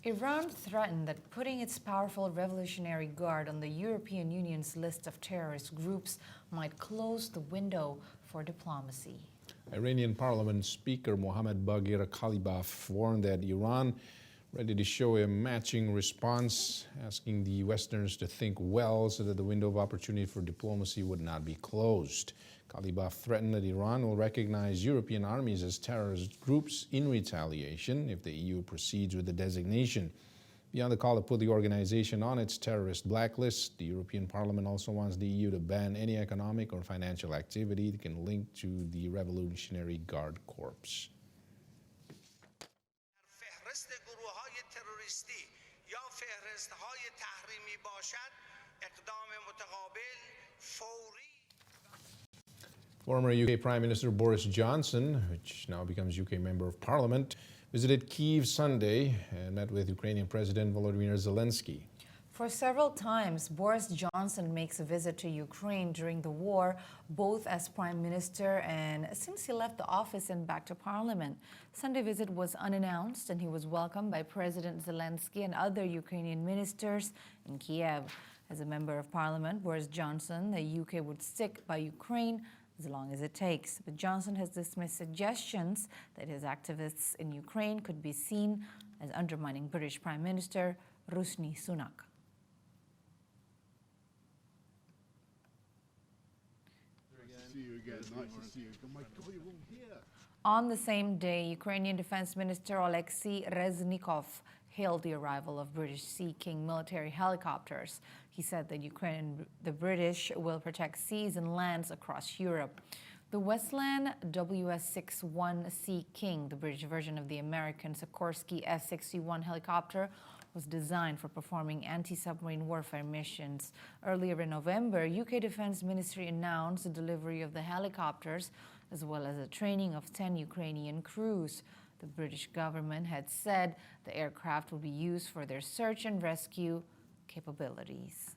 Iran threatened that putting its powerful Revolutionary Guard on the European Union's list of terrorist groups might close the window for diplomacy. Iranian Parliament Speaker Mohammad Baghir Khalibaf warned that Iran ready to show a matching response, asking the Westerners to think well so that the window of opportunity for diplomacy would not be closed. Khalibaf threatened that Iran will recognize European armies as terrorist groups in retaliation if the EU proceeds with the designation. Beyond the call to put the organization on its terrorist blacklist, the European Parliament also wants the EU to ban any economic or financial activity that can link to the Revolutionary Guard Corps. Former UK Prime Minister Boris Johnson, which now becomes UK Member of Parliament, visited Kyiv Sunday and met with Ukrainian President Volodymyr Zelenskyy. For several times, Boris Johnson makes a visit to Ukraine during the war, both as Prime Minister and since he left the office and back to Parliament. Sunday visit was unannounced and he was welcomed by President Zelenskyy and other Ukrainian ministers in Kyiv. As a Member of Parliament, Boris Johnson, the UK would stick by Ukraine as long as it takes. But Johnson has dismissed suggestions that his activists in Ukraine could be seen as undermining British Prime Minister Rishi Sunak. On the same day, Ukrainian Defense Minister Oleksiy Reznikov hailed the arrival of British Sea King military helicopters. He said that the British will protect seas and lands across Europe. The Westland WS-61 Sea King, the British version of the American Sikorsky S-61 helicopter, was designed for performing anti-submarine warfare missions. Earlier in November, UK Defense Ministry announced the delivery of the helicopters as well as the training of 10 Ukrainian crews. The British government had said the aircraft would be used for their search and rescue capabilities.